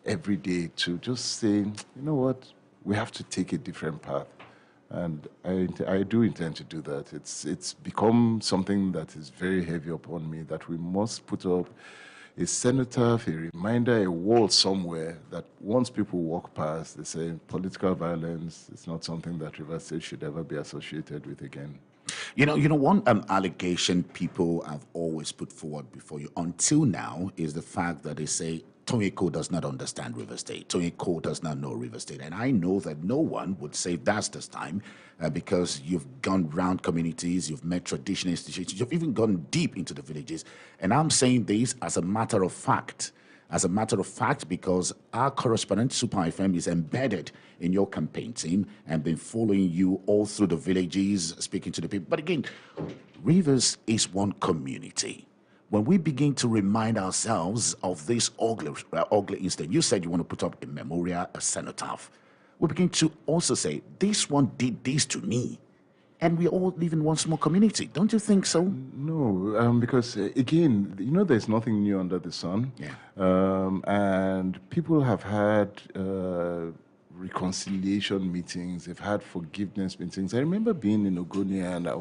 every day to just say, you know what, we have to take a different path. And I do intend to do that. It's become something that is very heavy upon me, that we must put up a cenotaph, a reminder, a wall somewhere that once people walk past, they say political violence is not something that Rivers State should ever be associated with again. One allegation people have always put forward before you until now is the fact that they say Toyeko does not understand River State. Toyeko does not know River State. And I know that no one would say that's this time because you've gone round communities, you've met traditional institutions, you've even gone deep into the villages. And I'm saying this as a matter of fact. As a matter of fact, because our correspondent, Super FM, is embedded in your campaign team and been following you all through the villages, speaking to the people. But again, Rivers is one community. When we begin to remind ourselves of this ugly incident, you said you want to put up a memorial, a cenotaph. We begin to also say, this one did this to me. And we all live in one small community. Don't you think so? No, because again, there's nothing new under the sun. Yeah. And people have had reconciliation meetings, they've had forgiveness meetings. I remember being in Ogoni and I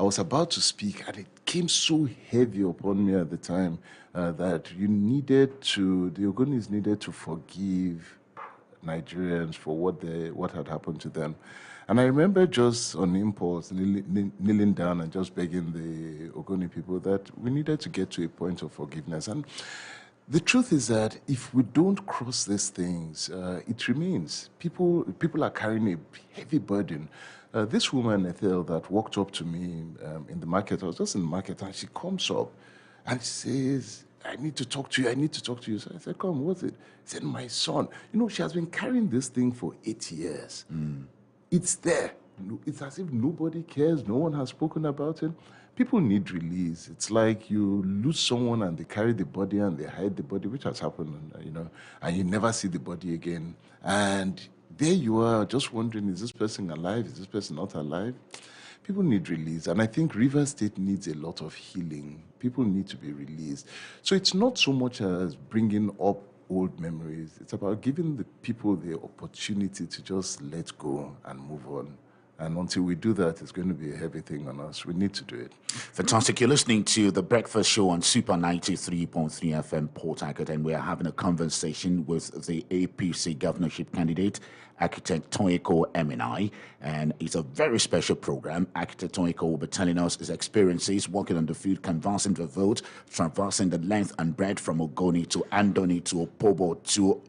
was about to speak, and it came so heavy upon me at the time that the Ogonis needed to forgive Nigerians for what had happened to them. And I remember just on impulse kneeling down and just begging the Ogoni people that we needed to get to a point of forgiveness. And the truth is that if we don't cross these things, it remains. People are carrying a heavy burden. This woman, Ethel, that walked up to me in the market, I was just in the market, and she comes up and she says, I need to talk to you. So I said, come, what's it? She said, my son. She has been carrying this thing for 8 years. It's there. It's as if nobody cares. No one has spoken about it. People need release. It's like you lose someone and they carry the body and they hide the body, which has happened, and you never see the body again. And there you are, just wondering, is this person alive? Is this person not alive? People need release. And I think Rivers State needs a lot of healing. People need to be released. So it's not so much as bringing up old memories. It's about giving the people the opportunity to just let go and move on. And until we do that, it's going to be a heavy thing on us. We need to do it. Fantastic. You're listening to The Breakfast Show on Super 93.3 FM Port Harcourt, and we are having a conversation with the APC governorship candidate, Architect Toyeko Emenai, and it's a very special program. Architect Toyeko will be telling us his experiences working on the field, canvassing the vote, traversing the length and breadth from Ogoni to Andoni to Opobo to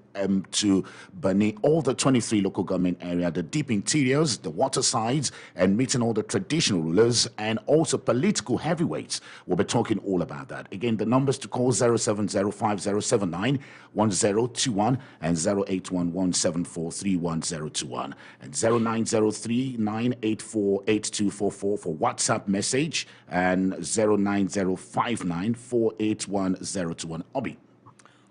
Bani, all the 23 local government area, the deep interiors, the water sides, and meeting all the traditional rulers and also political heavyweights. We'll be talking all about that. Again, the numbers to call 07050791021 and 0811743101 and 0903-984-8244 for WhatsApp message and 09059481021. Obi.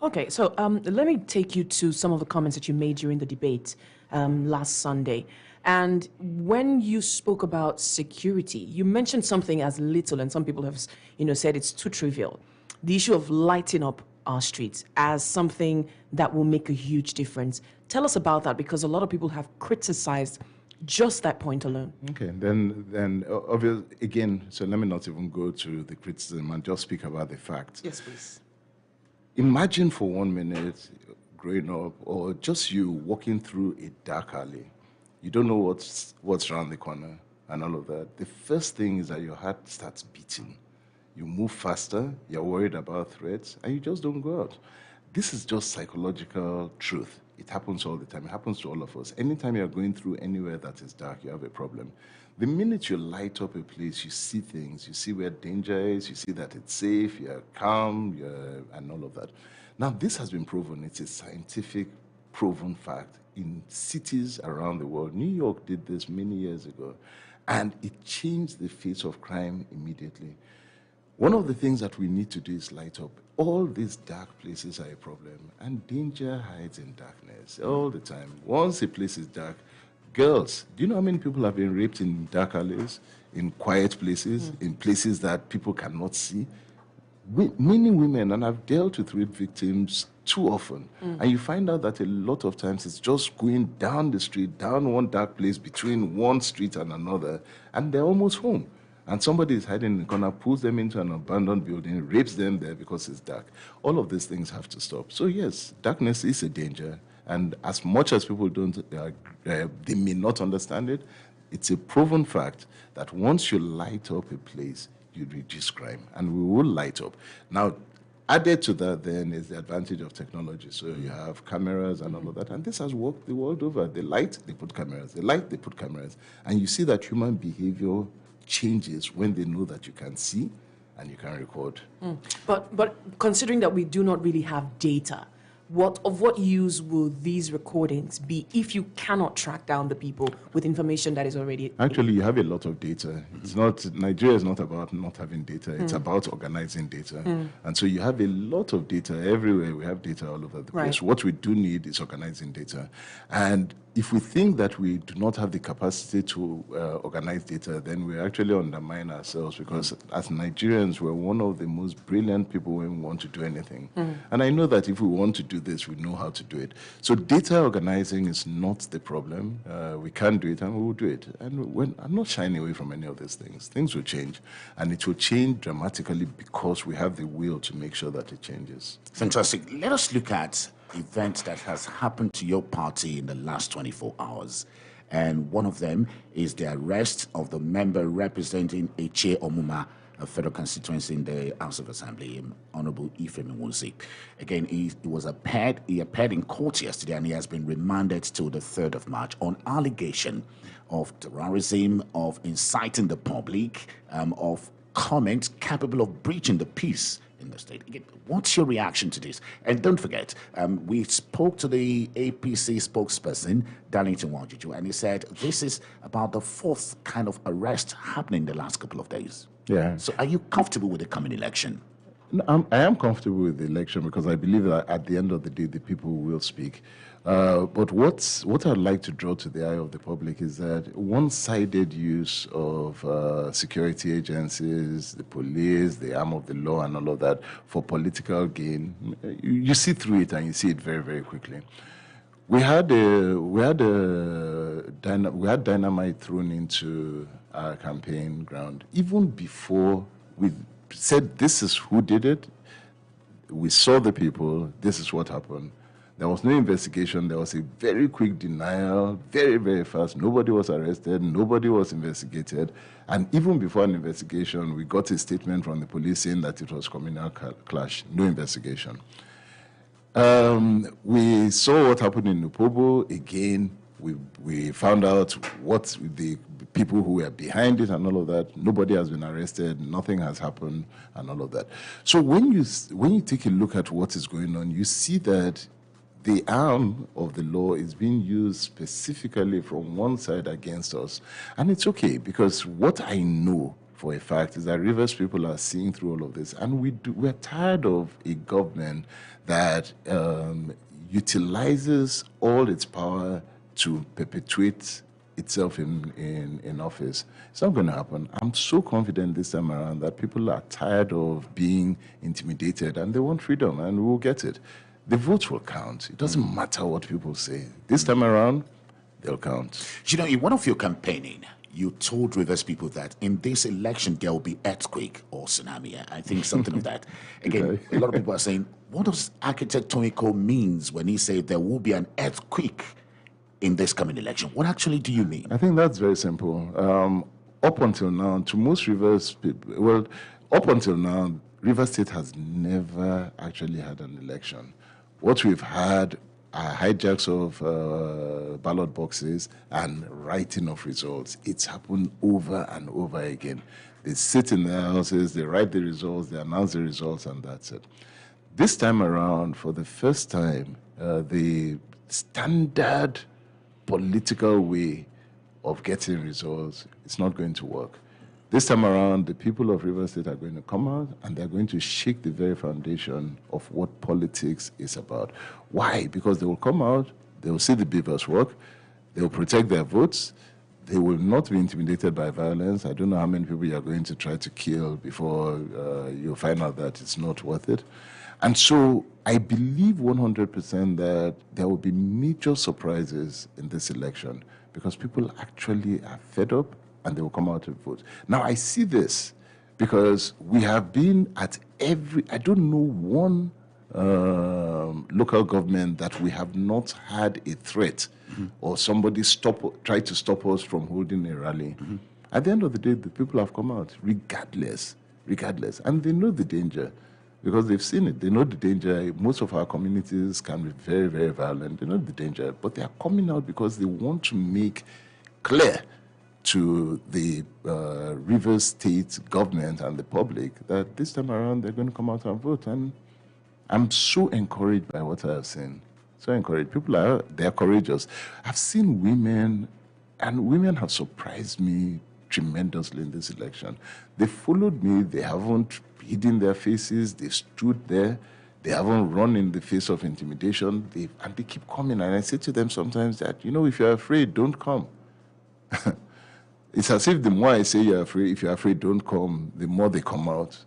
Okay, so let me take you to some of the comments that you made during the debate last Sunday. And when you spoke about security, you mentioned something as little, and some people have, said it's too trivial. The issue of lighting up our streets as something that will make a huge difference. Tell us about that, because a lot of people have criticized just that point alone. Okay, then obviously, again, so let me not even go to the criticism and just speak about the facts. Yes, please. Imagine for 1 minute growing up, or just you walking through a dark alley. You don't know what's around the corner and all of that. The first thing is that your heart starts beating. You move faster, you're worried about threats, and you just don't go out. This is just psychological truth. It happens all the time. It happens to all of us. Anytime you're going through anywhere that is dark, you have a problem. The minute you light up a place, you see things. You see where danger is. You see that it's safe. You're calm, and all of that. Now, this has been proven. It's a scientific proven fact in cities around the world. New York did this many years ago, and it changed the face of crime immediately. One of the things that we need to do is light up. All these dark places are a problem, and danger hides in darkness all the time. Once a place is dark, girls, do you know how many people have been raped in dark alleys, in quiet places, in places that people cannot see? Many women, and I've dealt with rape victims too often. And you find out that a lot of times it's just going down the street, down one dark place between one street and another, and they're almost home. And somebody is hiding in the corner, pulls them into an abandoned building, rapes them there because it's dark. All of these things have to stop. So yes, darkness is a danger. And as much as people they may not understand it, it's a proven fact that once you light up a place, you reduce crime. And we will light up. Now, added to that then is the advantage of technology. So you have cameras and all of that. And this has worked the world over. They light, they put cameras. They light, they put cameras. And you see that human behavior changes when they know that you can see and you can record. But considering that we do not really have data, what use will these recordings be if you cannot track down the people with information that is already... Actually, you have a lot of data. It's not, Nigeria is not about not having data. It's about organizing data. And so you have a lot of data everywhere. We have data all over the place. What we do need is organizing data. And if we think that we do not have the capacity to organize data, then we actually undermine ourselves, because as Nigerians, we're one of the most brilliant people when we want to do anything. And I know that if we want to do this, we know how to do it. So data organizing is not the problem. We can do it and we will do it. And I'm not shying away from any of these things. Things will change, and it will change dramatically because we have the will to make sure that it changes. Fantastic. Let us look at events that has happened to your party in the last 24 hours. And one of them is the arrest of the member representing Eche Omuma, a federal constituency in the House of Assembly, Honorable Ifemi Nwunsi. Again, he appeared in court yesterday, and he has been remanded till the 3rd of March on allegation of terrorism, of inciting the public, of comments capable of breaching the peace in the state. Again, what's your reaction to this? And don't forget, we spoke to the APC spokesperson, Darlington Wanjuju, and he said this is about the 4th kind of arrest happening in the last couple of days. Yeah. So are you comfortable with the coming election? No, I am comfortable with the election because I believe that at the end of the day, the people will speak. But what I'd like to draw to the eye of the public is that one-sided use of security agencies, the police, the arm of the law, and all of that for political gain, you see through it, and you see it very, very quickly. We had dynamite thrown into our campaign ground even before we said this is who did it. We saw the people. This is what happened. There was no investigation. There was a very quick denial, very, very fast. Nobody was arrested. Nobody was investigated. And even before an investigation, we got a statement from the police saying that it was communal clash. No investigation. We saw what happened in Nupobo. Again, we found out what the people who were behind it and all of that. Nobody has been arrested. Nothing has happened and all of that. So when you take a look at what is going on, you see that the arm of the law is being used specifically from one side against us. And it's okay, because what I know for a fact is that Rivers people are seeing through all of this. And we're tired of a government that utilizes all its power to perpetuate itself in office. It's not going to happen. I'm so confident this time around that people are tired of being intimidated and they want freedom, and we'll get it. The votes will count. It doesn't matter what people say. This time around, they'll count. You know, in one of your campaigning, you told Rivers people that in this election there will be earthquake or tsunami. I think something of that. Again, a lot of people are saying, what does Architect Toyiko means when he said there will be an earthquake in this coming election? What actually do you mean? I think that's very simple. Up until now, to most Rivers people, well, up until now, Rivers State has never actually had an election. What we've had are hijacks of ballot boxes and writing of results. It's happened over and over again. They sit in their houses, they write the results, they announce the results, and that's it. This time around, for the first time, the standard political way of getting results, it's not going to work. This time around, the people of Rivers State are going to come out and they're going to shake the very foundation of what politics is about. Why? Because they will come out, they will see the beavers work, they will protect their votes, they will not be intimidated by violence. I don't know how many people you are going to try to kill before you find out that it's not worth it. And so I believe 100% that there will be major surprises in this election because people actually are fed up and they will come out and vote. Now, I see this because we have been at I don't know one local government that we have not had a threat or somebody try to stop us from holding a rally. At the end of the day, the people have come out regardless, and they know the danger because they've seen it. They know the danger. Most of our communities can be very, very violent. They know the danger, but they are coming out because they want to make clear to the Rivers State government and the public that this time around they're going to come out and vote. And I'm so encouraged by what I have seen. So encouraged. They're courageous. I've seen women, and women have surprised me tremendously in this election. They followed me. They haven't hidden their faces. They stood there. They haven't run in the face of intimidation. And they keep coming. And I say to them sometimes that, if you're afraid, don't come. It's as if the more I say if you're afraid, don't come, the more they come out.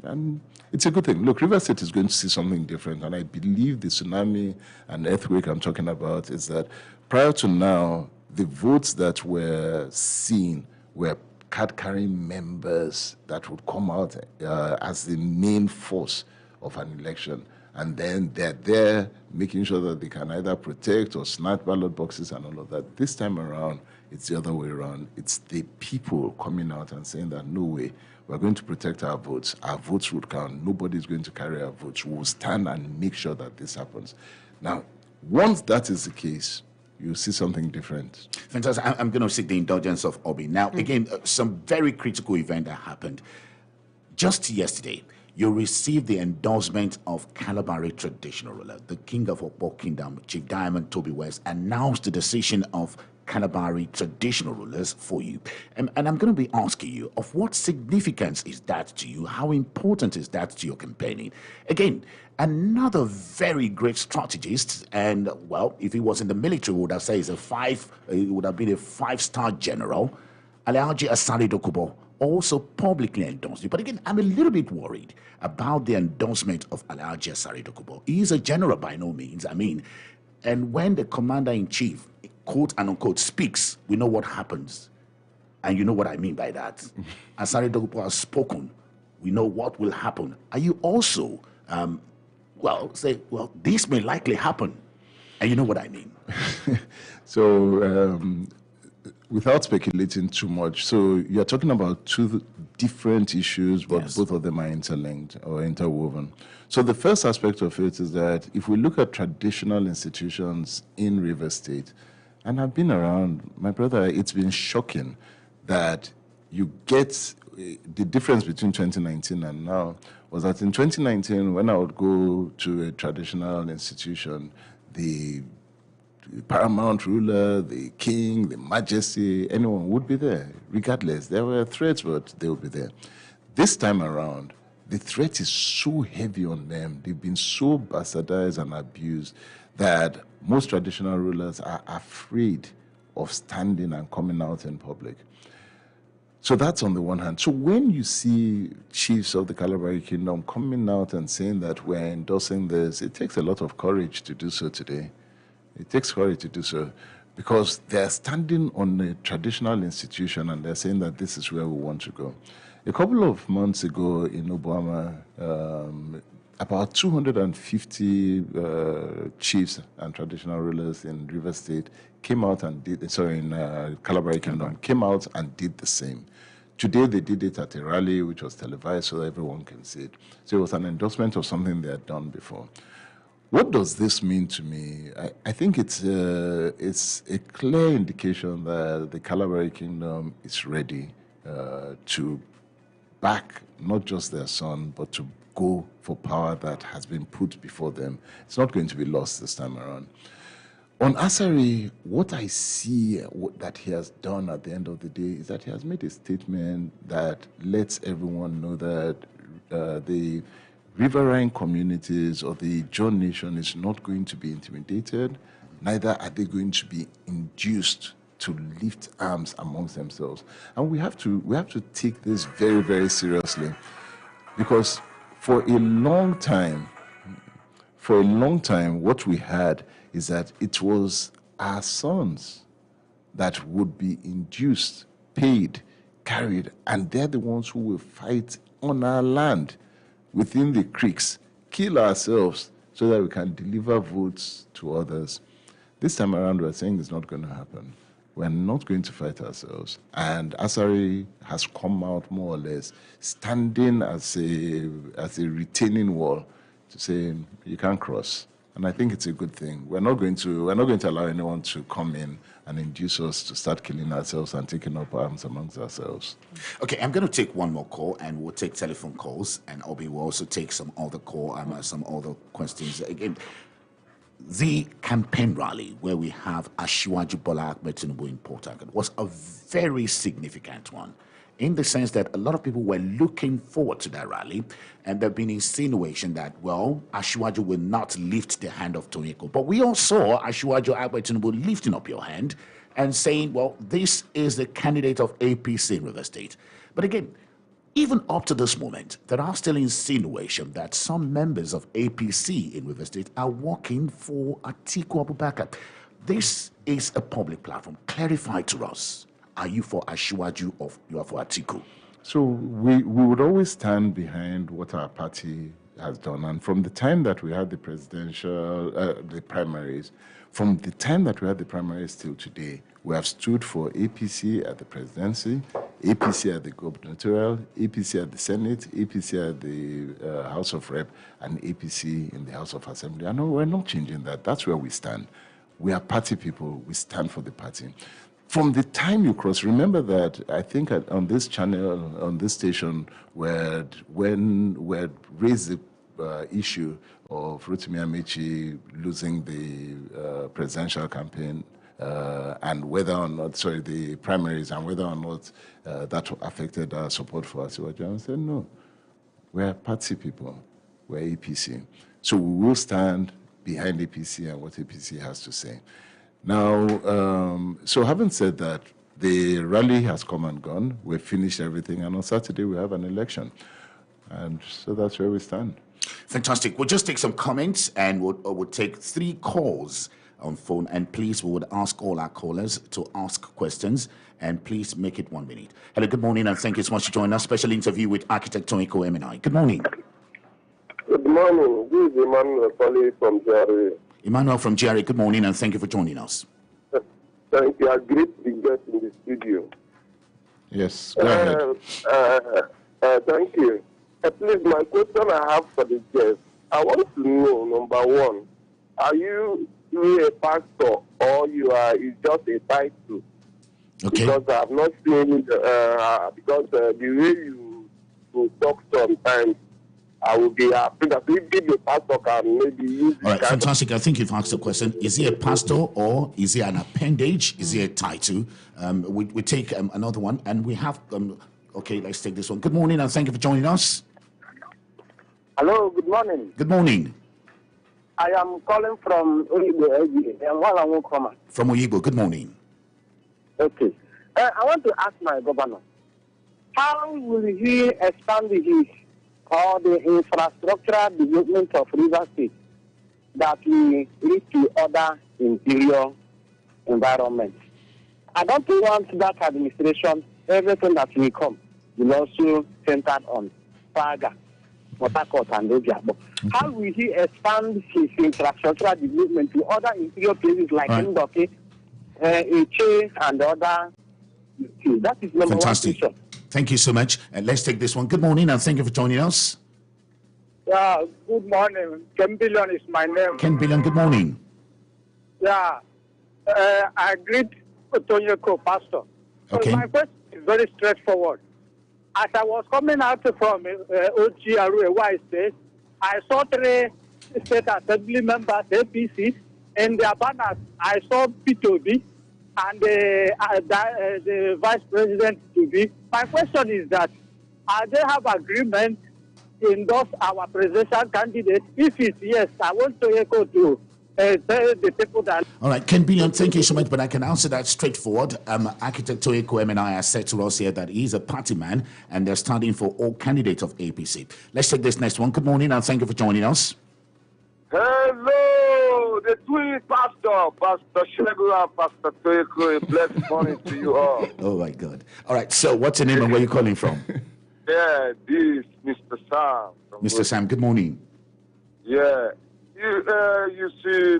And it's a good thing. Look, Rivers State is going to see something different. And I believe the tsunami and earthquake I'm talking about is that prior to now, the votes that were seen were card-carrying members that would come out as the main force of an election. And then they're there making sure that they can either protect or snatch ballot boxes and all of that. This time around, it's the other way around. It's the people coming out and saying that, no way, we're going to protect our votes. Our votes would count. Nobody's going to carry our votes. We'll stand and make sure that this happens. Now, once that is the case, you see something different. Fantastic. I'm going to seek the indulgence of Obi. Now, again, some very critical event that happened. Just yesterday, you received the endorsement of Kalabari traditional ruler, the king of Okpo Kingdom, Chief Diamond Toby West, announced the decision of Kalabari traditional rulers for you. And I'm going to be asking you, of what significance is that to you? How important is that to your campaigning? Again, another very great strategist, and, well, if he was in the military, we would have said he would have been a 5-star general, Alhaji Asari Dokubo, also publicly endorsed you. But again, I'm a little bit worried about the endorsement of Alhaji Asari Dokubo. He is a general by no means. And when the commander-in-chief, quote and unquote, speaks, we know what happens. And you know what I mean by that. Asari Dokubo has spoken. We know what will happen. Are you also, this may likely happen. And you know what I mean. So, without speculating too much, so you're talking about two different issues, but Yes. both of them are interlinked or interwoven. So the first aspect of it is that if we look at traditional institutions in Rivers State, and I've been around, my brother, it's been shocking that you get the difference between 2019 and now was that in 2019, when I would go to a traditional institution, the paramount ruler, the king, the majesty, anyone would be there, regardless. There were threats, but they would be there. This time around, the threat is so heavy on them. They've been so bastardized and abused that most traditional rulers are afraid of standing and coming out in public. So that's on the one hand. So when you see chiefs of the Kalabari Kingdom coming out and saying that we're endorsing this, it takes a lot of courage to do so today. It takes courage to do so because they're standing on a traditional institution and they're saying that this is where we want to go. A couple of months ago in Obama, about 250 chiefs and traditional rulers in Rivers State came out and in Kalabari Kingdom, came out and did the same. Today they did it at a rally which was televised so that everyone can see it. So it was an endorsement of something they had done before. What does this mean to me? I think it's a clear indication that the Kalabari Kingdom is ready to back not just their son, but to go for power that has been put before them. It's not going to be lost this time around. On Asari, what I see that he has done at the end of the day is that he has made a statement that lets everyone know that the riverine communities or the John Nation is not going to be intimidated, neither are they going to be induced to lift arms amongst themselves. And we have to take this very, very seriously because for a long time, for a long time, what we had is that it was our sons that would be induced, paid, carried, and they're the ones who will fight on our land within the creeks, kill ourselves so that we can deliver votes to others. This time around, we're saying it's not going to happen. We're not going to fight ourselves. And Asari has come out more or less standing as a retaining wall to say you can't cross. And I think it's a good thing. We're not going to allow anyone to come in and induce us to start killing ourselves and taking up arms amongst ourselves. Okay, I'm going to take one more call, and we'll take telephone calls, and Obi will also take some other some other questions. Again, the campaign rally where we have Asiwaju Bola Ahmed Tinubu in Port Harcourt was a very significant one, in the sense that a lot of people were looking forward to that rally, and there have been insinuation that, well, Asiwaju will not lift the hand of Tonyeko. But we all saw Asiwaju Ahmed Tinubu lifting up your hand and saying, well, this is the candidate of APC in River State. But again, even up to this moment, there are still insinuations that some members of APC in River State are working for Atiku Abubakar. This is a public platform. Clarify to us. Are you for Asiwaju or you are for Atiku? So we would always stand behind what our party has done. And from the time that we had the primaries, from the time that we had the primaries till today, we have stood for APC at the presidency, APC at the gubernatorial, APC at the Senate, APC at the House of Rep, and APC in the House of Assembly. I know we're not changing that. That's where we stand. We are party people. We stand for the party. From the time you cross, remember that I think on this channel, on this station, when we raised the issue of Rotimi Amaechi losing the presidential campaign and whether or not, the primaries, and whether or not that affected our support for Asiwaju, I said, no, we're party people, we're APC. So we will stand behind APC and what APC has to say. Now, so having said that, the rally has come and gone. We've finished everything, and on Saturday we have an election. And so that's where we stand. Fantastic. We'll just take some comments, and we'll take 3 calls on phone. And please, we would ask all our callers to ask questions, and please make it 1 minute. Hello, good morning, and thank you so much for joining us. Special interview with architect Tonyeko Emenai. Good morning. Good morning. This is Emmanuel calling from GRA. Emmanuel from GRA, good morning, and thank you for joining us. Thank you. I greet the guest in the studio. Yes, go ahead. Thank you. Please, my question I have for the guest, I want to know, number one, are you a pastor or is just a title? Okay. Because I have not seen, because the way you talk sometimes, I will be happy that if the pastor can maybe use it. All right, fantastic. I think you've asked the question. Is he a pastor or is he an appendage? Is he a title? We take another one, and we have, okay, let's take this one. Good morning, and thank you for joining us. Hello, good morning. Good morning. I am calling from Oyigbo. From Oyigbo, good morning. Okay. I want to ask my governor, how will he expand the infrastructural development of River State that will reach to other interior environments? I don't want that administration, everything that will come will also centered on Paga, Port Harcourt, and Obiabo. How will he expand his infrastructural development to other interior places like Ndoke, Eche, and other? That is number Fantastic. one question. Thank you so much. And let's take this one. Good morning, and thank you for joining us. Yeah, good morning. Ken Billion is my name. Ken Billion, good morning. Yeah, I greet Tonyeko, Pastor. Okay. So my question is very straightforward. As I was coming out from OGRU, where I stay, I saw 3 state assembly members, APC, and their banners. I saw P2B and the vice president to be. My question is that, they have agreement to endorse our presidential candidate? If it's yes, I want to echo to tell the people that. All right, Ken Billion, thank you so much, but I can answer that straightforward. Architect Tonyeko Emenai has said to us here that he's a party man, and they're standing for all candidates of APC. Let's take this next one. Good morning, and thank you for joining us. Hello, the twin pastor, Pastor Shegu and Pastor Toyeko. A blessed morning to you all. Oh my God. All right. So, what's your name and where you calling from? Yeah, this Mr. Sam. Mr. Sam, good morning. Yeah, you see,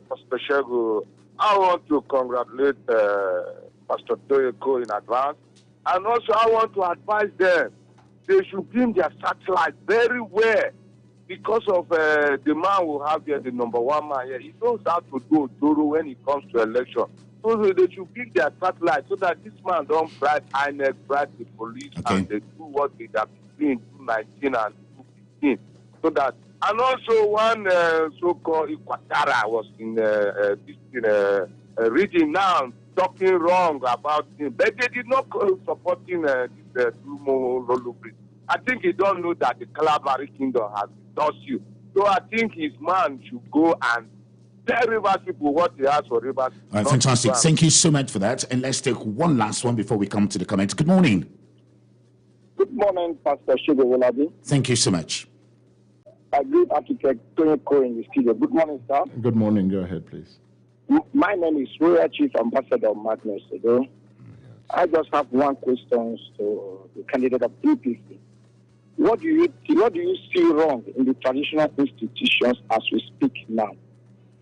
Pastor Shegu, I want to congratulate Pastor Toyeko in advance. And also, I want to advise them. They should beam their satellite very well. Because of the man who have here, the number one man here, he knows how to do thorough when it comes to election. So they should pick their satellite so that this man don't bribe INEC, bribe the police, and they do what they have been doing 2019 and 2015. So that, and also one so-called Ikwatara was in reading now, talking wrong about him. But they did not support him, this Lumo Lolubri. I think he don't know that the Kalabari Kingdom has does you. So I think his man should go and tell Rivers people what he has for Rivers. All right, fantastic. Thank you so much for that. And let's take one last one before we come to the comments. Good morning. Good morning, Pastor Shego Wolabi. Thank you so much. I greet architect Tony Ko in the studio. Good morning, sir. Good morning. Go ahead, please. My name is Royal Chief Ambassador Magnus Edo. I just have one question to the candidate of PPC. What do you see wrong in the traditional institutions as we speak now?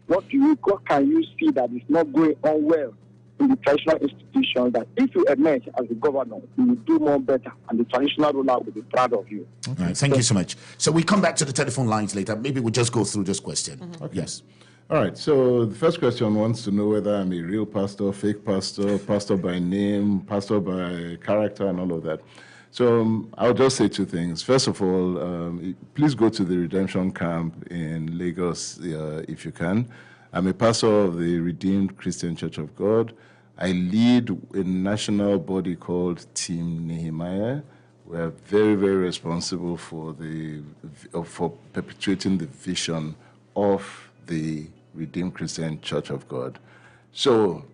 What can you see that is not going on well in the traditional institutions that if you emerge as the governor, you will do more better and the traditional ruler will be proud of you? All right, thank you so much. So we come back to the telephone lines later. Maybe we'll just go through this question. Mm-hmm. Okay. Yes. All right, so the first question wants to know whether I'm a real pastor, fake pastor, pastor by name, pastor by character, and all of that. So I'll just say two things. First of all, please go to the Redemption Camp in Lagos if you can. I'm a pastor of the Redeemed Christian Church of God. I lead a national body called Team Nehemiah. We are very, very responsible for perpetuating the vision of the Redeemed Christian Church of God. So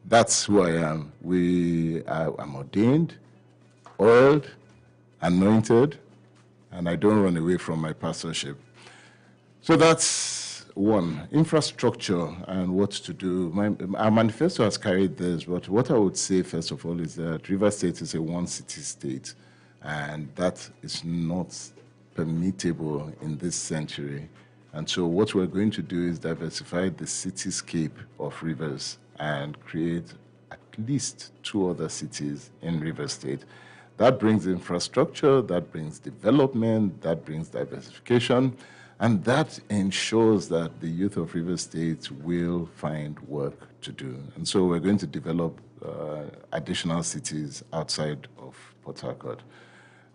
that's who I am. I'm ordained, oiled, anointed, and I don't run away from my pastorship. So that's one. Infrastructure and what to do. Our manifesto has carried this, but what I would say, first of all, is that Rivers State is a one-city state, and that is not permissible in this century. And so what we're going to do is diversify the cityscape of Rivers and create at least 2 other cities in Rivers State. That brings infrastructure, that brings development, that brings diversification, and that ensures that the youth of Rivers State will find work to do. And so we're going to develop additional cities outside of Port Harcourt.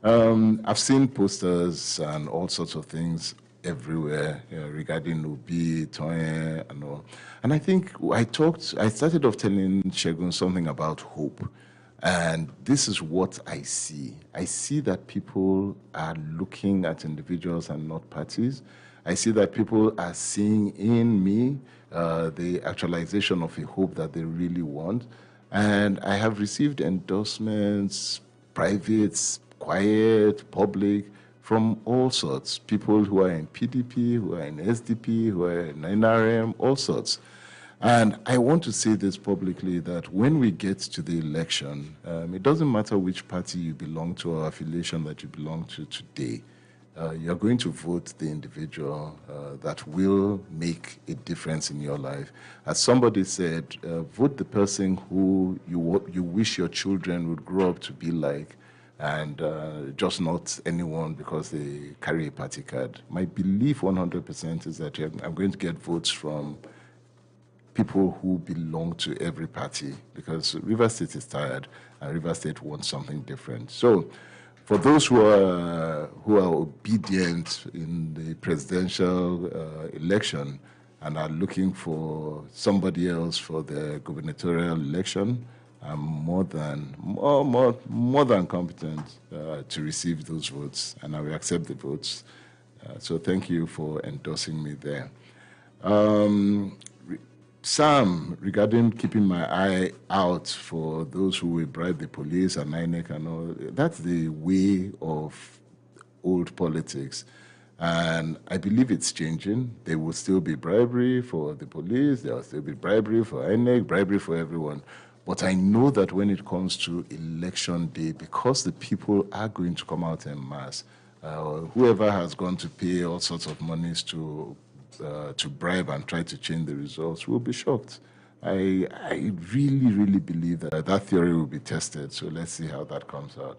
I've seen posters and all sorts of things everywhere regarding Obi, Toye, and all. And I think I started off telling Shegun something about hope. And this is what I see. I see that people are looking at individuals and not parties. I see that people are seeing in me the actualization of a hope that they really want. And I have received endorsements, privates, quiet, public, from all sorts. People who are in PDP, who are in SDP, who are in NRM, all sorts. And I want to say this publicly, that when we get to the election, it doesn't matter which party you belong to or affiliation that you belong to today. You're going to vote the individual that will make a difference in your life. As somebody said, vote the person who you wish your children would grow up to be like, and just not anyone because they carry a party card. My belief 100% is that I'm going to get votes from people who belong to every party, because Rivers State is tired and Rivers State wants something different. So for those who are obedient in the presidential election and are looking for somebody else for the gubernatorial election, I'm more than competent to receive those votes, and I will accept the votes. So thank you for endorsing me there. Sam, regarding keeping my eye out for those who will bribe the police and INEC and all, that's the way of old politics. And I believe it's changing. There will still be bribery for the police. There will still be bribery for INEC, bribery for everyone. But I know that when it comes to election day, because the people are going to come out en masse, whoever has gone to pay all sorts of monies to bribe and try to change the results will be shocked. I really, really believe that that theory will be tested. So let's see how that comes out.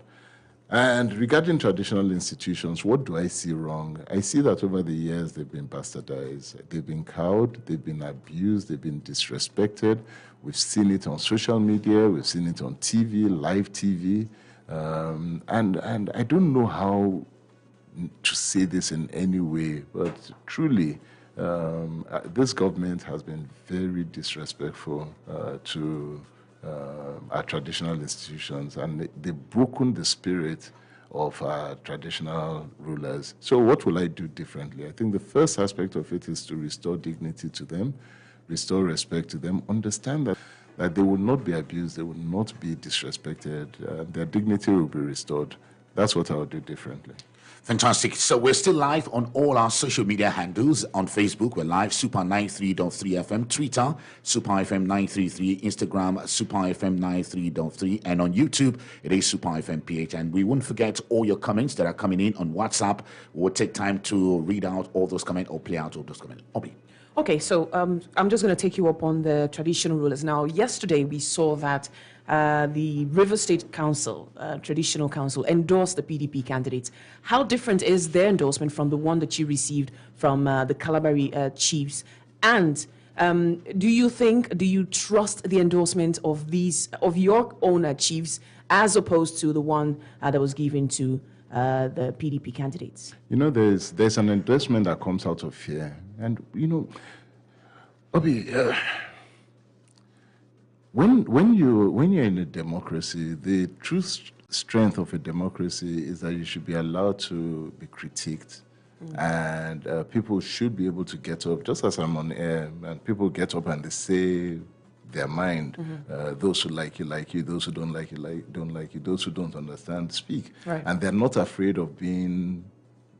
And regarding traditional institutions, what do I see wrong? I see that over the years they've been bastardized, they've been cowed, they've been abused, they've been disrespected. We've seen it on social media, we've seen it on TV, live TV. And I don't know how to say this in any way, but truly, this government has been very disrespectful to our traditional institutions, and they've broken the spirit of our traditional rulers. So what will I do differently? I think the first aspect of it is to restore dignity to them, restore respect to them, understand that they will not be abused, they will not be disrespected, their dignity will be restored. That's what I'll do differently. Fantastic. So we're still live on all our social media handles. On Facebook, we're live, Super 93.3 FM, Twitter, Super FM 933, Instagram, Super FM 93.3, and on YouTube, it is Super FM PH. And we won't forget all your comments that are coming in on WhatsApp. We'll take time to read out all those comments or play out all those comments. Obi. Okay, so I'm just going to take you up on the traditional rulers. Now, yesterday we saw that the River State Council, Traditional Council, endorsed the PDP candidates. How different is their endorsement from the one that you received from the Kalabari chiefs? And do you trust the endorsement of your own chiefs as opposed to the one that was given to the PDP candidates? You know, there's an endorsement that comes out of fear. And, you know, Obi, when you're in a democracy, the true strength of a democracy is that you should be allowed to be critiqued. And people should be able to get up, just as I'm on air, and people get up and they say their mind. Those who like you, those who don't like you, don't like you, those who don't understand, speak. Right. And they're not afraid of being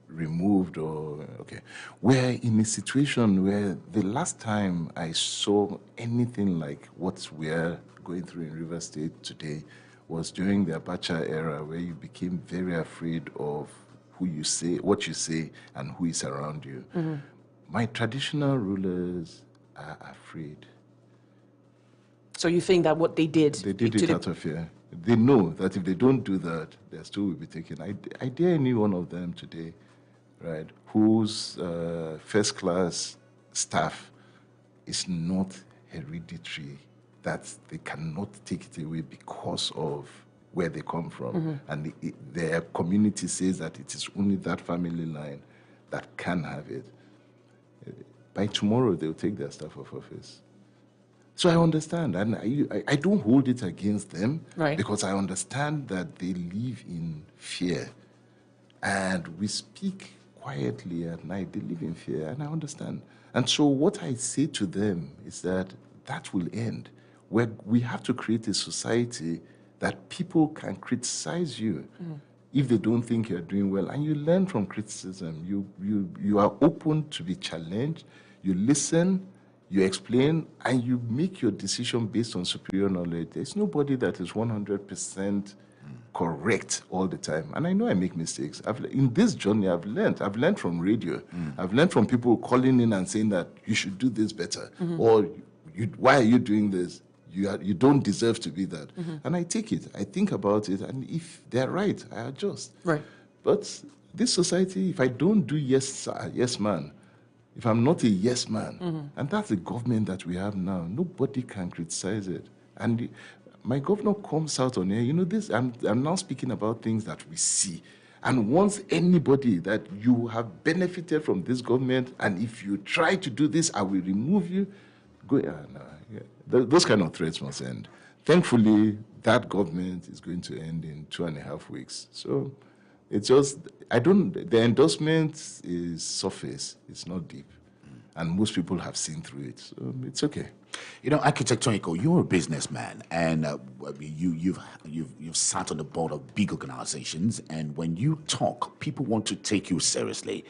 removed or, okay. We're in a situation where the last time I saw anything like what we're going through in River State today was during the Abacha era, where you became very afraid of who you say, what you say, and who is around you. My traditional rulers are afraid. So you think that what they did... They did it out of fear. They know that if they don't do that, their stool will be taken. I dare any one of them today, right, whose first-class staff is not hereditary, that they cannot take it away because of where they come from. And their community says that it is only that family line that can have it. By tomorrow, they'll take their staff off office. So I understand, and I don't hold it against them, right, because I understand that they live in fear. And we speak quietly at night, they live in fear, and I understand. And so what I say to them is that will end, where we have to create a society that people can criticize you if they don't think you're doing well, and you learn from criticism. You are open to be challenged, you listen, you explain, and you make your decision based on superior knowledge. There's nobody that is 100% correct all the time. And I know I make mistakes. In this journey, I've learned from radio. I've learned from people calling in and saying that you should do this better, or why are you doing this? You don't deserve to be that. And I take it, I think about it, and if they're right, I adjust. Right. But this society, if I don't do yes, sir, yes, man, if I'm not a yes man, and that's the government that we have now, nobody can criticize it. And my governor comes out on air, you know, this, I'm now speaking about things that we see. And once anybody that you have benefited from this government, and if you try to do this, I will remove you, go, those kind of threats must end. Thankfully, that government is going to end in 2.5 weeks. So it's just, the endorsement is surface, it's not deep. And most people have seen through it, so it's okay. You know, Architect Tonyiko, you're a businessman, and you've sat on the board of big organizations. And when you talk, people want to take you seriously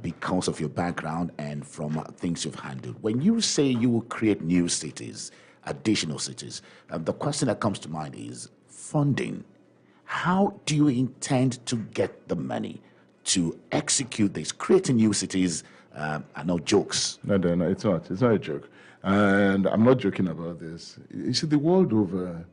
because of your background and from things you've handled. When you say you will create new cities, additional cities, the question that comes to mind is funding. How do you intend to get the money to execute this? Creating new cities are no jokes. No, it's not. It's not a joke. And I'm not joking about this. You see, the world over,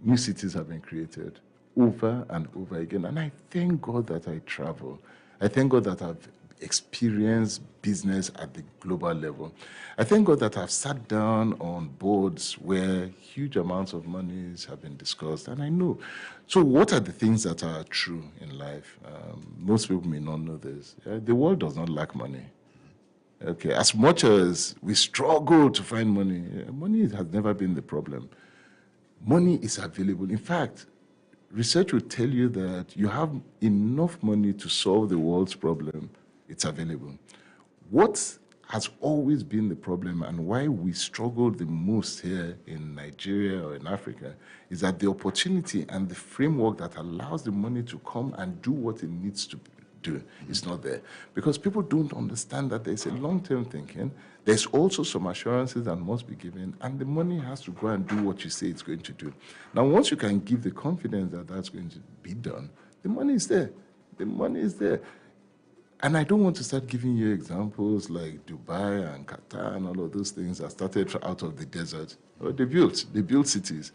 new cities have been created over and over again. And I thank God that I travel. I thank God that I've experienced business at the global level. I thank God that I've sat down on boards where huge amounts of monies have been discussed. And I know. So what are the things that are true in life? Most people may not know this. The world does not lack money. Okay, as much as we struggle to find money, money has never been the problem. Money is available. In fact, research will tell you that you have enough money to solve the world's problem. It's available. What has always been the problem and why we struggle the most here in Nigeria or in Africa is that the opportunity and the framework that allows the money to come and do what it needs to do is not there. Because people don't understand that there's a long-term thinking. There's also some assurances that must be given, and the money has to go and do what you say it's going to do. Now, once you can give the confidence that that's going to be done, the money is there. The money is there. And I don't want to start giving you examples like Dubai and Qatar and all of those things that started out of the desert. Well, they built cities.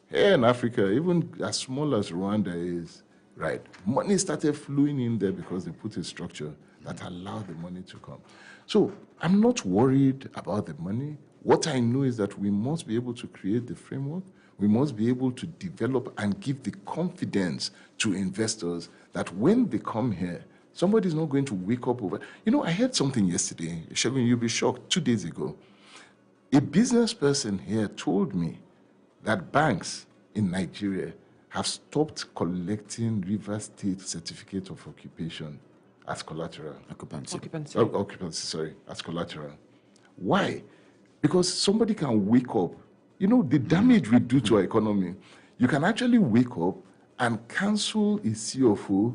Here in Africa, even as small as Rwanda is, right, money started flowing in there because they put a structure that allowed the money to come. So I'm not worried about the money. What I know is that we must be able to create the framework. We must be able to develop and give the confidence to investors that when they come here, somebody's not going to wake up over. You know, I heard something yesterday, Shegun, you'll be shocked, 2 days ago. A business person here told me that banks in Nigeria have stopped collecting River State Certificate of Occupation as collateral. Occupancy, as collateral. Why? Because somebody can wake up. You know, the damage we do to our economy, you can actually wake up and cancel a CFO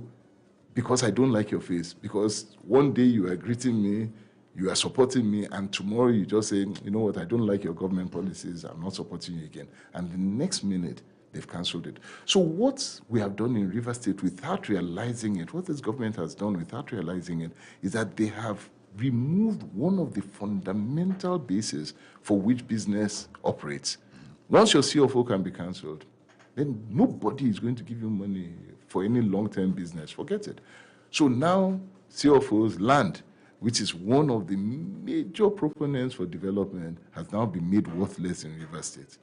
because I don't like your face. Because one day you are greeting me, you are supporting me, and tomorrow you just say, you know what, I don't like your government policies, I'm not supporting you again. And the next minute, they've cancelled it. So what we have done in River State without realizing it, what this government has done without realizing it, is that they have removed one of the fundamental bases for which business operates. Once your CFO can be cancelled, then nobody is going to give you money for any long-term business. Forget it. So now CFOs land, which is one of the major proponents for development, has now been made worthless in River State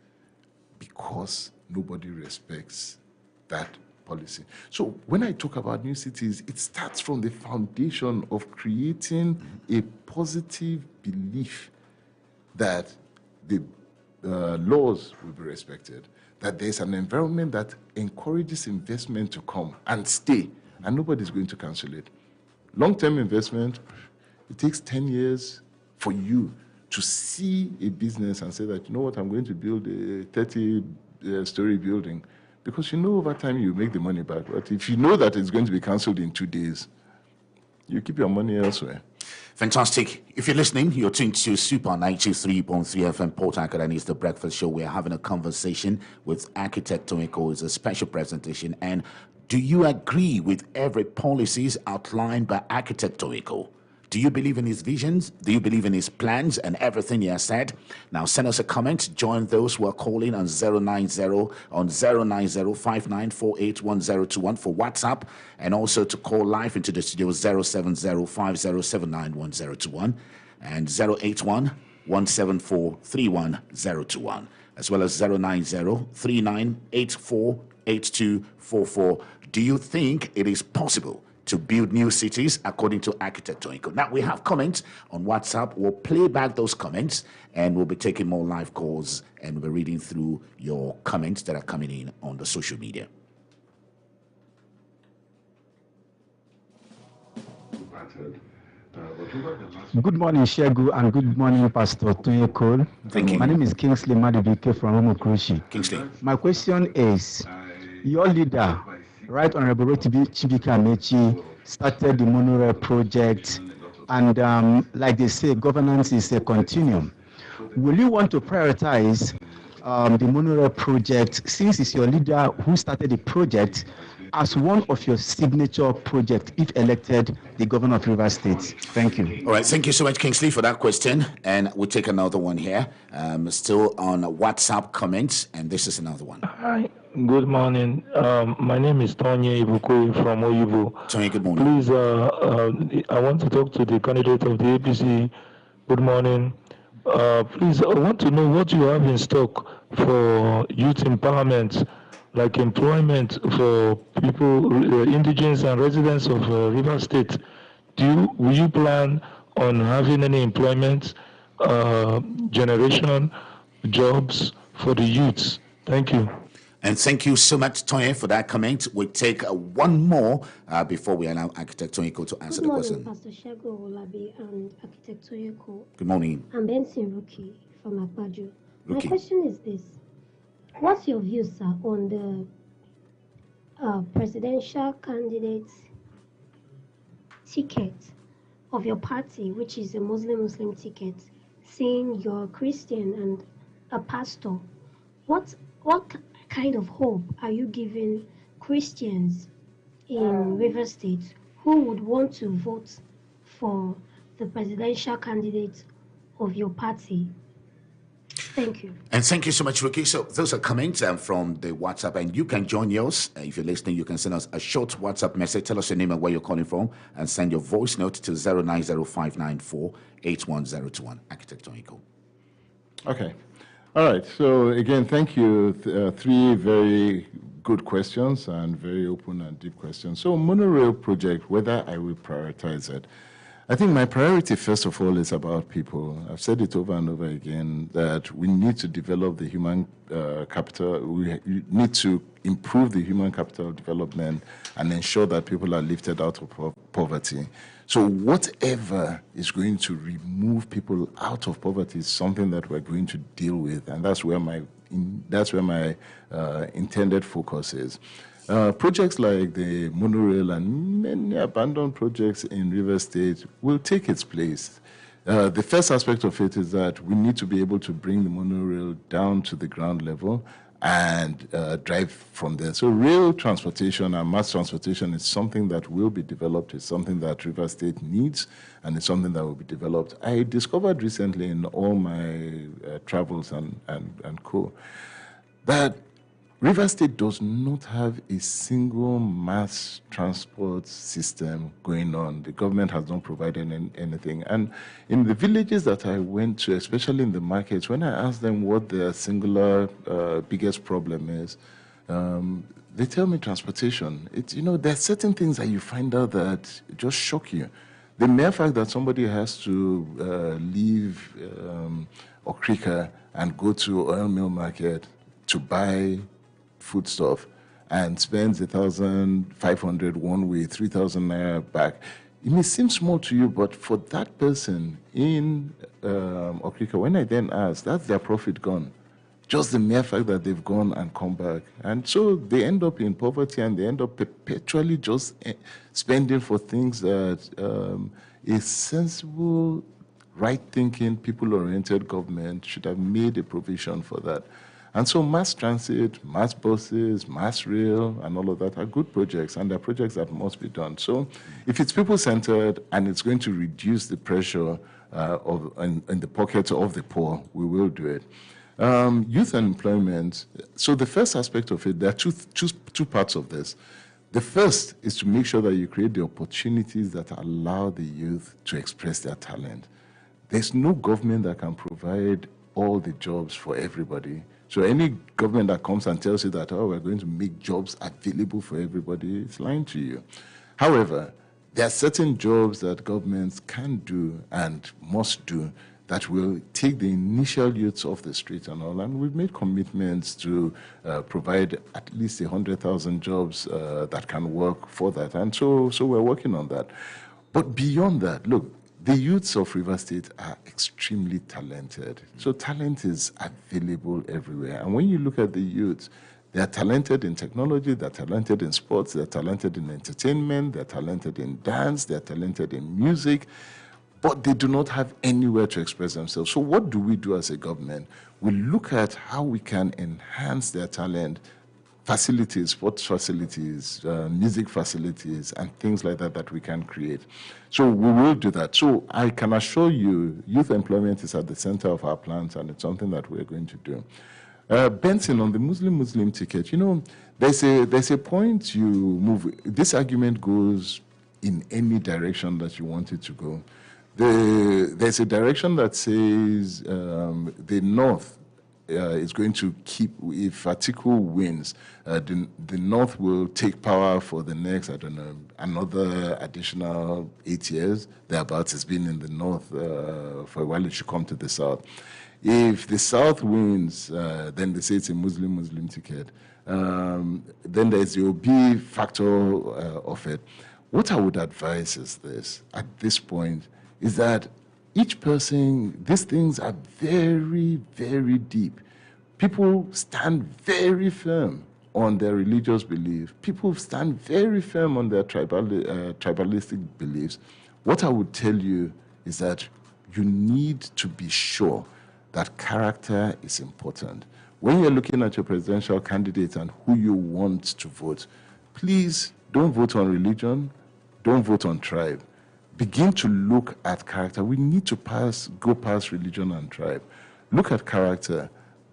because nobody respects that policy. So when I talk about new cities, it starts from the foundation of creating a positive belief that the laws will be respected, that there's an environment that encourages investment to come and stay, and nobody's going to cancel it. Long-term investment, it takes 10 years for you to see a business and say that, you know what, I'm going to build a 30-story building, because you know over time you make the money back. But if you know that it's going to be cancelled in 2 days, you keep your money elsewhere. Fantastic. If you're listening, you're tuned to Super 93.3 FM Port Harcourt, and it's the breakfast show. We're having a conversation with Architect Tonyiko. It's a special presentation. And do you agree with every policies outlined by Architect Tonyiko? Do you believe in his visions? Do you believe in his plans and everything he has said? Now send us a comment. Join those who are calling on 09059481021 for WhatsApp, and also to call live into the studio 07050791021 and 081-174-31021, as well as 09039848244. Do you think it is possible to build new cities according to Architect Tonyiko? Now, we have comments on WhatsApp. We'll play back those comments, and we'll be taking more live calls, and we'll be reading through your comments that are coming in on the social media. But Good morning, Shegu, and good morning, Pastor Toye Cole. Thank you. My name is Kingsley Madubike from Omokrushi. Kingsley. My question is, your leader, Right Honorable Rotimi Chibika Amechi, started the monorail project, and like they say, governance is a continuum. Will you want to prioritize the monorail project, since it's your leader who started the project, as one of your signature projects if elected the governor of Rivers State? Thank you. All right, thank you so much, Kingsley, for that question. And we'll take another one here. Still on WhatsApp comments, and this is another one. Hi, good morning. My name is Tony Ibuko from Oyibo. Tony, good morning. Please, I want to talk to the candidate of the APC. Good morning. Please, I want to know what you have in stock for youth empowerment, like employment for people, indigents and residents of River State. Will you plan on having any employment generation jobs for the youths? Thank you. And thank you so much, Tony, for that comment. We'll take one more before we allow Architect Toyeko to answer the question. Pastor Shego Olabi and Architect Toyeko. Good morning. I'm Benson Ruki from Akpaju. My Ruki. question is this. What's your view, sir, on the presidential candidate ticket of your party, which is a Muslim ticket, saying you're a Christian and a pastor? What kind of hope are you giving Christians in River State who would want to vote for the presidential candidate of your party? Thank you. And thank you so much, Ruki. So those are comments from the WhatsApp, and you can join yours. If you're listening, you can send us a short WhatsApp message. Tell us your name and where you're calling from, and send your voice note to 09059481021. Architect Toyeko. Okay. All right. So again, thank you. Three very good questions and very open and deep questions. So monorail project, whether I will prioritize it. I think my priority, first of all, is about people. I've said it over and over again that we need to develop the human capital. We need to improve the human capital development and ensure that people are lifted out of poverty. So whatever is going to remove people out of poverty is something that we're going to deal with, and that's where my intended focus is. Projects like the monorail and many abandoned projects in River State will take its place. The first aspect of it is that we need to be able to bring the monorail down to the ground level and drive from there. So rail transportation and mass transportation is something that will be developed. It's something that River State needs, and it's something that will be developed. I discovered recently in all my travels and co that River State does not have a single mass transport system going on. The government has not provided anything. And in the villages that I went to, especially in the markets, when I asked them what their singular biggest problem is, they tell me transportation. It's, there are certain things that you find out that just shock you. The mere fact that somebody has to leave Okrika and go to Oil Mill Market to buy foodstuff and spends 1,500 one way, 3,000 naira back. It may seem small to you, but for that person in Okrika, when I then ask, that's their profit gone. Just the mere fact that they've gone and come back. And so they end up in poverty, and they end up perpetually just spending for things that a sensible, right-thinking, people-oriented government should have made a provision for that. And so mass transit, mass buses, mass rail, and all of that are good projects, and they're projects that must be done. So if it's people-centered and it's going to reduce the pressure in the pockets of the poor, we will do it. Youth employment. So the first aspect of it, there are two parts of this. The first is to make sure that you create the opportunities that allow the youth to express their talent. There's no government that can provide all the jobs for everybody. So any government that comes and tells you that, we're going to make jobs available for everybody, it's lying to you. However, there are certain jobs that governments can do and must do that will take the initial youths off the street and all. And we've made commitments to provide at least 100,000 jobs that can work for that. And so we're working on that. But beyond that, look, The youths of River State are extremely talented. So talent is available everywhere. And when you look at the youths, they are talented in technology, they're talented in sports, they're talented in entertainment, they're talented in dance, they're talented in music, but they do not have anywhere to express themselves. So what do we do as a government? We look at how we can enhance their talent, facilities, sports facilities, music facilities, and things like that we can create. So we will do that. So I can assure you, youth employment is at the center of our plans, and it's something that we're going to do. Benson, on the Muslim ticket, there's a point you move. This argument goes in any direction that you want it to go. There's a direction that says the North is going to keep, if Atiku wins, the North will take power for the next, another additional 8 years. Thereabouts, has been in the North for a while. It should come to the South. If the South wins, then they say it's a Muslim ticket. Then there's the OB factor of it. What I would advise is this, at this point, is that each person, these things are very, very deep. People stand very firm on their religious belief. People stand very firm on their tribalistic beliefs. What I would tell you is that you need to be sure that character is important. When you're looking at your presidential candidate and who you want to vote, please don't vote on religion, don't vote on tribe. Begin to look at character. We need to go past religion and tribe. Look at character,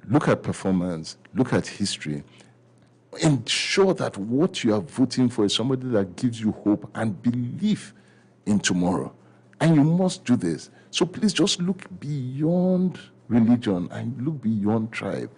look at performance, look at history. Ensure that what you are voting for is somebody that gives you hope and belief in tomorrow. And you must do this. So please just look beyond religion and look beyond tribe.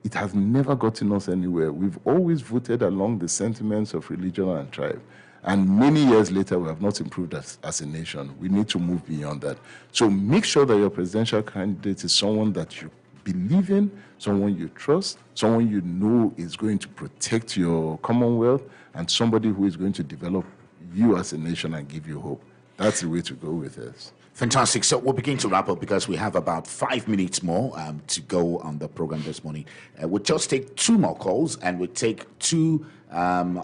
It has never gotten us anywhere. We've always voted along the sentiments of religion and tribe. And many years later, we have not improved as a nation. We need to move beyond that. So make sure that your presidential candidate is someone that you believe in, someone you trust, someone you know is going to protect your Commonwealth, and somebody who is going to develop you as a nation and give you hope. That's the way to go with this. Fantastic. So we'll begin to wrap up because we have about 5 minutes more to go on the program this morning. We'll just take 2 more calls, and we'll take 2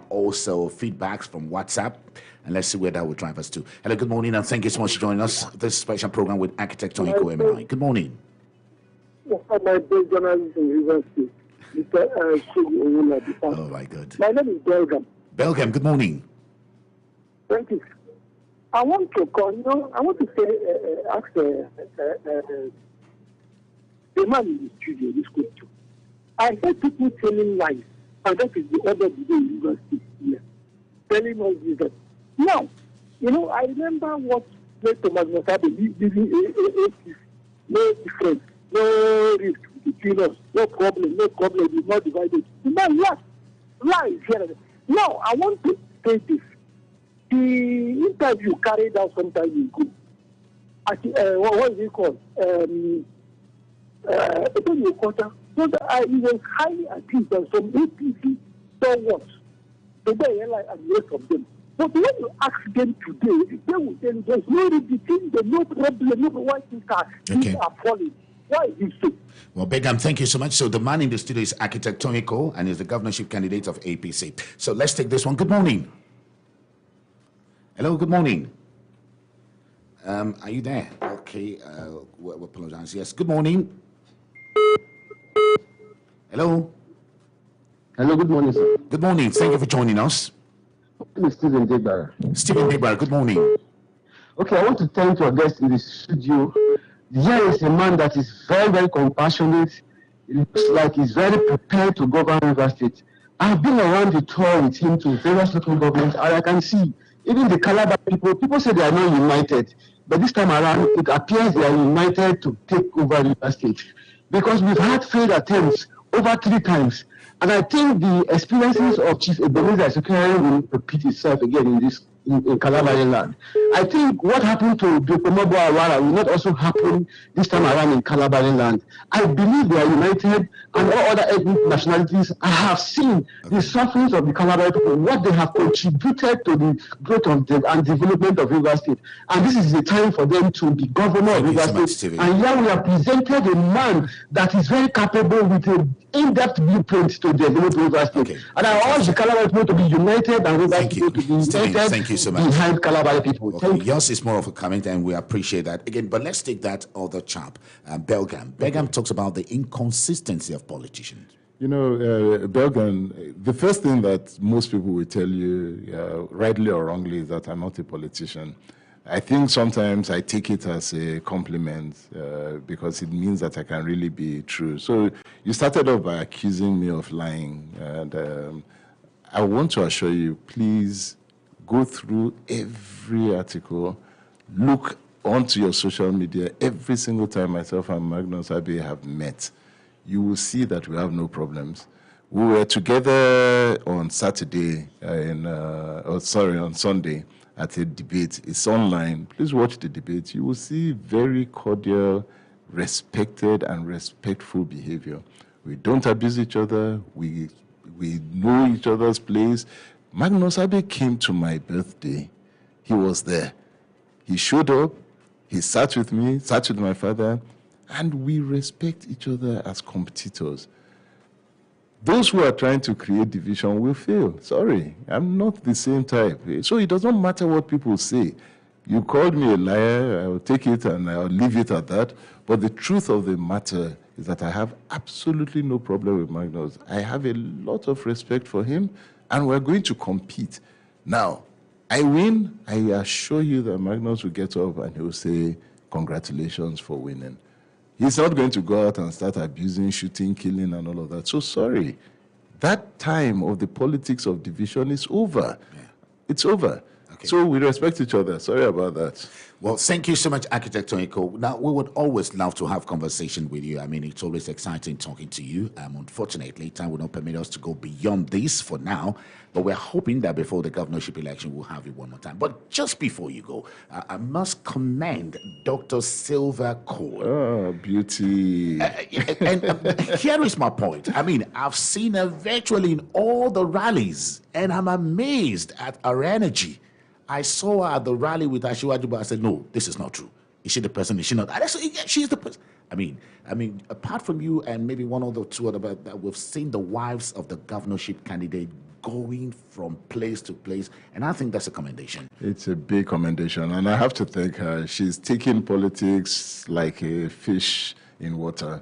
also feedbacks from WhatsApp, and let's see where that will drive us to. Hello, good morning, and thank you so much for joining us. This special program with architect Tony Koemenai. Good morning. My best journalist in River State, Mr. Oh my God. My name is Belgium. Belgium, good morning. Thank you. I want to call, I want to say, ask the man in the studio this question. I heard people telling lies, and that is the other day in River State here, telling us this that. Now, I remember what Thomas Mugabe living a no difference, no risk between us, no problem, we're not divided. Now, lies here. Now, I want to say this. The interview carried out some time ago at what is it called? So that he was highly accused of some APC stalwarts. So they and the rest of them. But when you ask them today, they will tell you there's no between the no problem, no why things are falling. Why is this so? Well, Begum, thank you so much. So the man in the studio is architect Tony Ko, and is the governorship candidate of APC. So let's take this one. Good morning. Hello, good morning. Are you there? Okay, we apologize. Yes, good morning. Hello. Hello, good morning, sir. Good morning. Thank you for joining us. Stephen Debara. Stephen Debara, good morning. Okay, I want to thank your guest in the studio. Here is a man that is very, very compassionate. It looks like he's very prepared to govern River State. I've been around the tour with him to various local governments, and I can see even the Calabar people say they are not united. But this time around, it appears they are united to take over River State. Because we've had failed attempts over 3 times. And I think the experiences of Chief Ebenezer Ezekiel will repeat itself again in Calabari land. I think what happened to Dukomobo Awara will not also happen this time around in Calabari land. I believe they are united, and all other ethnic nationalities. I have seen the sufferings of the Calabari people, what they have contributed to the growth of and development of Rivers State. And this is the time for them to be governor of Rivers State. And here we have presented a man that is very capable with an in-depth blueprint to develop Rivers State. And I urge the Calabari people to be united and Rivers State to be united. Thank you so much. Behind Calabari people. Okay. Yours is more of a comment, and we appreciate that. Again, but let's take that other chap, Belgam. Belgam talks about the inconsistency of politicians. You know, Belgam, the first thing that most people will tell you, rightly or wrongly, is that I'm not a politician. I think sometimes I take it as a compliment because it means that I can really be true. So you started off by accusing me of lying. And I want to assure you, please go through every article, look onto your social media. Every single time myself and Magnus Abe have met, you will see that we have no problems. We were together on Saturday, on Sunday, at a debate. It's online. Please watch the debate. You will see very cordial, respected, and respectful behavior. We don't abuse each other. We know each other's place. Magnus Abe came to my birthday. He was there. He showed up. He sat with me, sat with my father, and we respect each other as competitors. Those who are trying to create division will fail. Sorry, I'm not the same type. So it doesn't matter what people say. You called me a liar, I'll take it and I'll leave it at that. But the truth of the matter is that I have absolutely no problem with Magnus. I have a lot of respect for him, and we're going to compete. Now, I win, I assure you that Magnus will get up and he will say, congratulations for winning. He's not going to go out and start abusing, shooting, killing, and all of that. So sorry. That time of the politics of division is over. Yeah. It's over. Okay. So we respect each other. Sorry about that. Well, thank you so much, Architect Onyeko. Now, we would always love to have conversation with you. I mean, it's always exciting talking to you. Unfortunately, time will not permit us to go beyond this for now. But we're hoping that before the governorship election, we'll have you one more time. But just before you go, I must commend Dr. Silver Cole. Oh, beauty. And here is my point. I mean, I've seen her virtually in all the rallies, and I'm amazed at her energy. I saw her at the rally with Asiwaju, but I said, no, this is not true. Is she the person? Is she not? And I said, yeah, she's the person. I mean, apart from you and maybe one or two other, but we've seen the wives of the governorship candidate going from place to place, and I think that's a commendation. It's a big commendation, and I have to thank her. She's taking politics like a fish in water.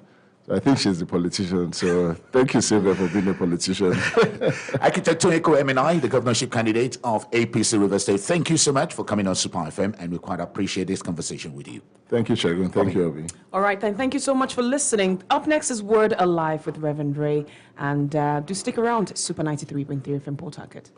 I think she's the politician, so thank you, Silvia, for being a politician. Architect Onyeko MNI, the governorship candidate of APC Rivers State, thank you so much for coming on Super FM, and we quite appreciate this conversation with you. Thank you, Shagun. Thank you, Obi. All right, then. Thank you so much for listening. Up next is Word Alive with Reverend Ray, and do stick around. Super 93.3 FM Port Harcourt.